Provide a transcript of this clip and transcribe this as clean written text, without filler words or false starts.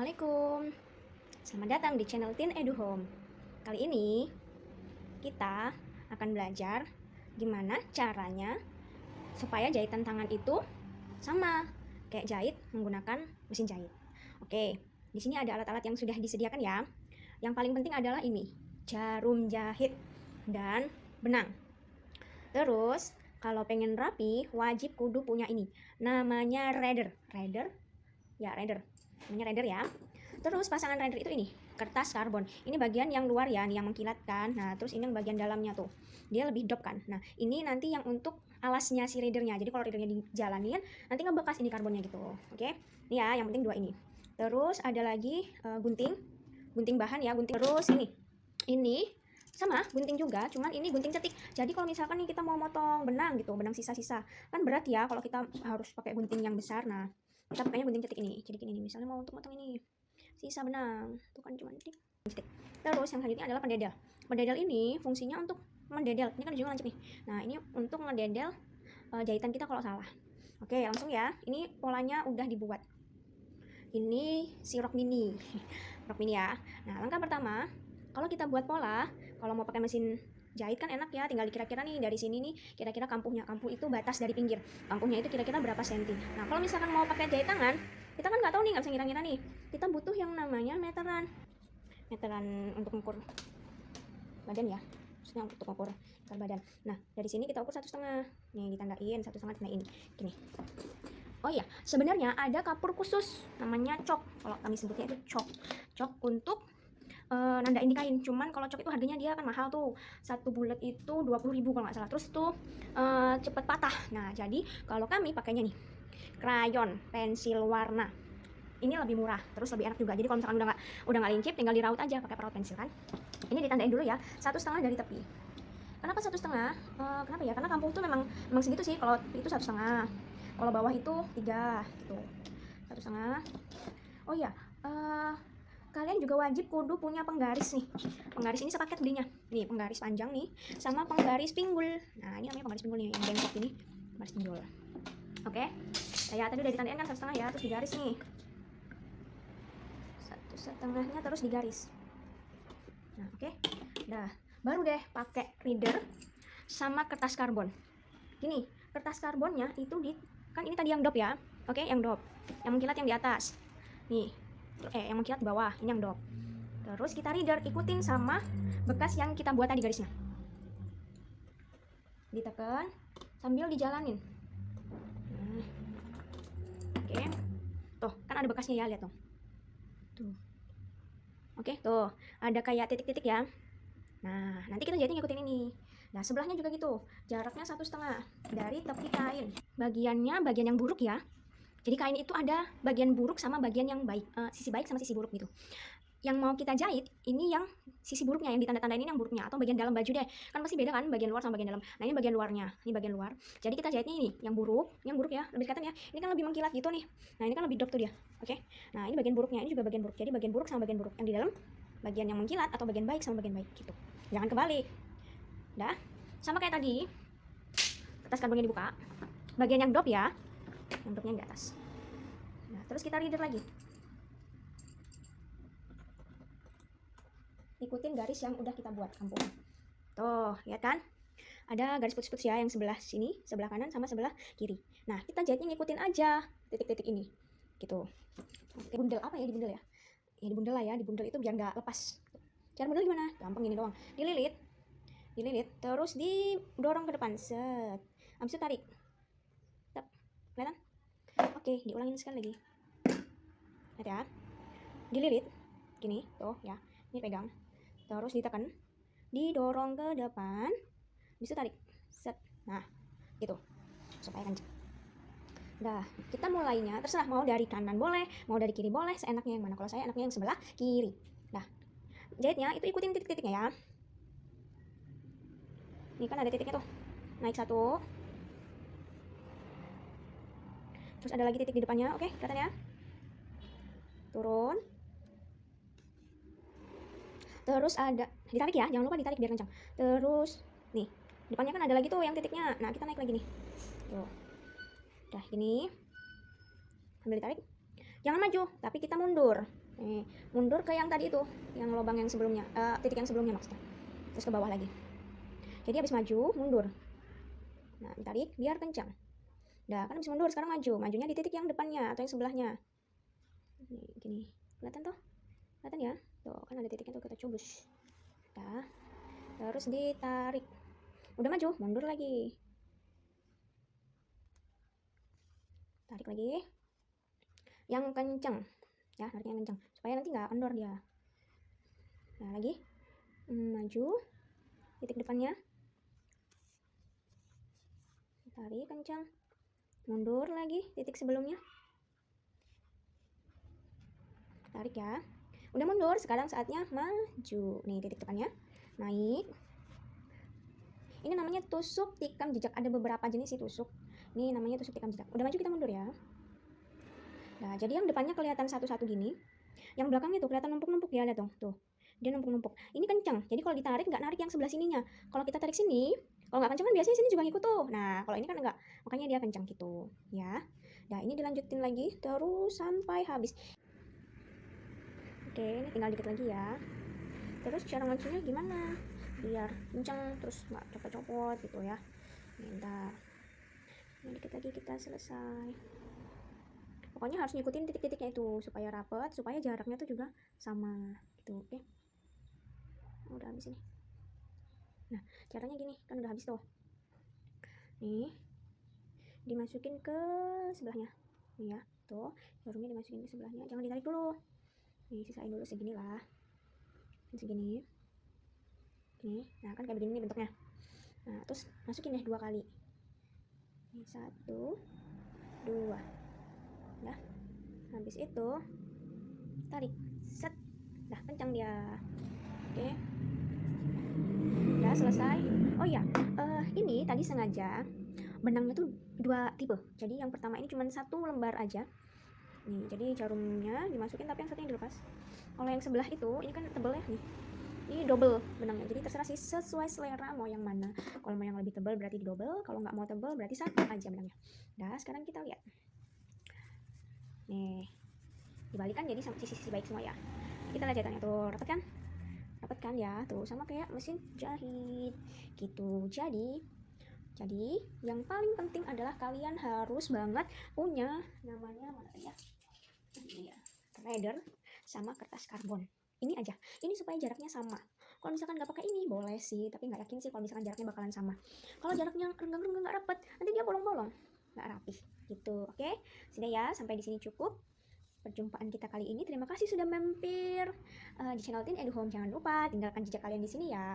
Assalamualaikum. Selamat datang di channel Teen Edu Home. Kali ini kita akan belajar gimana caranya supaya jahitan tangan itu sama kayak jahit menggunakan mesin jahit. Oke, di sini ada alat-alat yang sudah disediakan ya. Yang paling penting adalah ini, jarum jahit dan benang. Terus kalau pengen rapi wajib kudu punya ini, namanya radar. Namanya radar ya. Terus pasangan radar itu ini, kertas karbon. Ini bagian yang luar ya, nih yang mengkilatkan. Nah, terus ini yang bagian dalamnya tuh. Dia lebih dop kan. Nah, ini nanti yang untuk alasnya si radarnya. Jadi kalau radarnya dijalanin, nanti ngebekas ini karbonnya gitu. Oke. Ini ya, yang penting dua ini. Terus ada lagi gunting bahan ya, gunting. Terus ini sama gunting juga, cuman ini gunting cetik. Jadi kalau misalkan nih kita mau motong benang gitu, benang sisa-sisa, kan berat ya kalau kita harus pakai gunting yang besar. Nah, kita pakainya gunting cetik ini. Jadi gini nih, misalnya mau untuk motong ini sisa benang, tuh kan cuma cetik. Terus yang selanjutnya adalah pendedel. Pendedel ini fungsinya untuk mendedel. Ini kan ujungnya lancip nih. Nah, ini untuk ngededel jahitan kita kalau salah. Oke, langsung ya. Ini polanya udah dibuat. Ini si rok mini. Rok mini ya. Nah, langkah pertama, kalau kita buat pola, kalau mau pakai mesin jahit kan enak ya, tinggal dikira-kira nih dari sini nih, kira-kira kampuhnya. Kampuh itu batas dari pinggir. Kampuhnya itu kira-kira berapa senti. Nah, kalau misalkan mau pakai jahit tangan, kita kan nggak tahu nih, nggak bisa ngira-ngira nih. Kita butuh yang namanya meteran. Meteran untuk mengukur badan ya. Maksudnya untuk mengukur badan. Nah, dari sini kita ukur 1,5. Nih ditandain 1,5 ditandain. Gini. Oh iya, sebenarnya ada kapur khusus namanya cok. Kalau kami sebutnya itu cok. Cok untuk nandain di kain. Cuman kalau cok itu harganya dia kan mahal tuh. Satu bulat itu 20.000 kalau nggak salah. Terus tuh cepet patah. Nah, jadi kalau kami pakainya nih krayon, pensil warna. Ini lebih murah, terus lebih enak juga. Jadi kalau misalkan udah nggak lincip, tinggal diraut aja pakai peraut pensil kan. Ini ditandain dulu ya, 1,5 dari tepi. Kenapa 1,5? Kenapa ya? Karena kampung tuh memang segitu sih. Kalau itu 1,5. Kalau bawah itu 3 gitu. 1,5. Oh iya, kalian juga wajib kudu punya penggaris nih. Penggaris ini sepaket belinya. Nih, penggaris panjang nih sama penggaris pinggul. Nah, ini namanya penggaris pinggul nih, yang bengkok ini. Penggaris pinggul. Oke. Nah, ya tadi udah ditandain kan 1,5 ya, terus digaris nih. 1,5-nya terus digaris. Nah, oke. Nah, baru deh pakai reader sama kertas karbon. Gini, kertas karbonnya itu kan ini tadi yang dop ya. Oke, yang dop. Yang mengkilat yang di atas. Nih. Yang mengkilat di bawah, ini yang dop. Terus kita reader, ikutin sama bekas yang kita buat tadi garisnya. Ditekan sambil dijalanin. Nah. Oke. Tuh, kan ada bekasnya ya, lihat tuh. Tuh. Oke, tuh. Ada kayak titik-titik ya. Nah, nanti kita jahitnya ngikutin ini. Nah, sebelahnya juga gitu. Jaraknya 1,5 dari tepi kain. Bagiannya bagian yang buruk ya. Jadi kain itu ada bagian buruk sama bagian yang baik, sisi baik sama sisi buruk gitu. Yang mau kita jahit ini yang sisi buruknya, yang ditanda-tandain ini yang buruknya, atau bagian dalam baju deh. Kan pasti beda kan bagian luar sama bagian dalam. Nah, ini bagian luarnya. Ini bagian luar. Jadi kita jahitnya ini yang buruk ya, lebih kelihatan ya. Ini kan lebih mengkilat gitu nih. Nah, ini kan lebih dop tuh dia. Oke. Nah, ini bagian buruknya, ini juga bagian buruk. Jadi bagian buruk sama bagian buruk. Yang di dalam bagian yang mengkilat atau bagian baik sama bagian baik gitu. Jangan kebalik. Dah. Sama kayak tadi. Kertas karbonnya dibuka. Bagian yang dop ya. Yang dopnya yang di atas. Nah, terus kita reader lagi. Ikutin garis yang udah kita buat kampung. Tuh, lihat kan? Ada garis putus-putus ya yang sebelah sini, sebelah kanan sama sebelah kiri. Nah, kita jahitnya ngikutin aja titik-titik ini. Gitu. Oke, bundel apa ya, dibundel ya? Ya dibundel lah ya, dibundel itu biar nggak lepas. Cara bundel gimana? Gampang gini doang. Dililit, terus didorong ke depan. Set. Habis itu tarik. Tep. Kelihatan? Oke, diulangin sekali lagi. Lihat ya. Dililit. Gini, tuh ya. Ini pegang. Terus ditekan. Didorong ke depan. Bisa tarik. Set. Nah, gitu. Supaya kencang. Nah, kita mulainya terserah, mau dari kanan boleh, mau dari kiri boleh, seenaknya yang mana. Kalau saya enaknya yang sebelah kiri. Nah, jahitnya itu ikutin titik-titiknya ya. Ini kan ada titiknya tuh. Naik 1. Terus ada lagi titik di depannya. Oke, kelihatan ya. Turun. Terus ada ditarik ya, jangan lupa ditarik biar kencang. Terus nih, depannya kan ada lagi tuh yang titiknya. Nah, kita naik lagi nih. Tuh. Udah gini. Sambil ditarik. Jangan maju, tapi kita mundur. Nih, mundur ke yang tadi itu, yang lubang yang sebelumnya, titik yang sebelumnya maksudnya. Terus ke bawah lagi. Jadi habis maju, mundur. Nah, ditarik biar kencang. Nah, kan habis mundur, sekarang maju. Majunya di titik yang depannya atau yang sebelahnya. Nih, gini. Kelihatan toh? Kelihatan ya? Tuh, kan ada titiknya tuh, kita cubus. Nah, terus ditarik. Udah maju, mundur lagi. Tarik lagi. Yang kencang. Ya, nariknya yang kencang. Supaya nanti nggak kendor dia. Nah, lagi. Maju. Titik depannya. Tarik kencang. Mundur lagi titik sebelumnya. Tarik ya. Udah mundur, sekarang saatnya maju. Nih titik depannya. Naik. Ini namanya tusuk tikam jejak. Ada beberapa jenis sih tusuk. Ini namanya tusuk tikam jejak. Udah maju kita mundur ya. Nah, jadi yang depannya kelihatan satu-satu gini. Yang belakangnya tuh kelihatan numpuk-numpuk ya, lihat dong. Tuh. Dia numpuk-numpuk. Ini kencang. Jadi kalau ditarik nggak narik yang sebelah sininya. Kalau kita tarik sini, kalau nggak kencang kan biasanya sini juga ngikut tuh. Nah, kalau ini kan enggak. Makanya dia kencang gitu, ya. Nah, ini dilanjutin lagi terus sampai habis. Oke, ini tinggal dikit lagi ya. Terus cara ngacunya gimana? Biar kencang terus nggak copot-copot gitu ya. Bentar. Ini dikit lagi kita selesai. Pokoknya harus ngikutin titik-titiknya itu supaya rapet, supaya jaraknya tuh juga sama gitu, oke. Udah habis ini. Nah, caranya gini, kan udah habis tuh. Nih, dimasukin ke sebelahnya. Nih ya, tuh, jarumnya dimasukin ke sebelahnya. Jangan ditarik dulu. Nih, sisain dulu segini lah. Segini. Nih, nah kan kayak begini nih bentuknya. Nah, terus masukin deh 2 kali. Nih, 1, 2. Ya. Habis itu tarik. Set. Nah, kencang dia. Oke. Ya, selesai. Oh iya, ini tadi sengaja benangnya tuh 2 tipe. Jadi yang pertama ini cuma 1 lembar aja. Nih, jadi jarumnya dimasukin tapi yang satunya dilepas. Kalau yang sebelah itu, ini kan tebel ya nih. Ini double benangnya. Jadi terserah sih sesuai selera mau yang mana. Kalau mau yang lebih tebal berarti di double, kalau nggak mau tebal berarti 1 aja benangnya. Nah, sekarang kita lihat. Nih. Dibalikan jadi sisi baik semua ya. Kita lihat jahitannya tuh, rapat kan? Rapat kan ya? Tuh sama kayak mesin jahit. Gitu. Jadi yang paling penting adalah kalian harus banget punya namanya mana ya? Ini ya, threader sama kertas karbon. Ini aja. Ini supaya jaraknya sama. Kalau misalkan nggak pakai ini boleh sih, tapi nggak yakin sih kalau misalkan jaraknya bakalan sama. Kalau jaraknya renggang-renggang nggak rapet, nanti dia bolong-bolong, nggak rapih. Gitu, oke? Sudah ya, sampai di sini cukup perjumpaan kita kali ini. Terima kasih sudah mampir di channel Tin Edu Home. Jangan lupa tinggalkan jejak kalian di sini ya.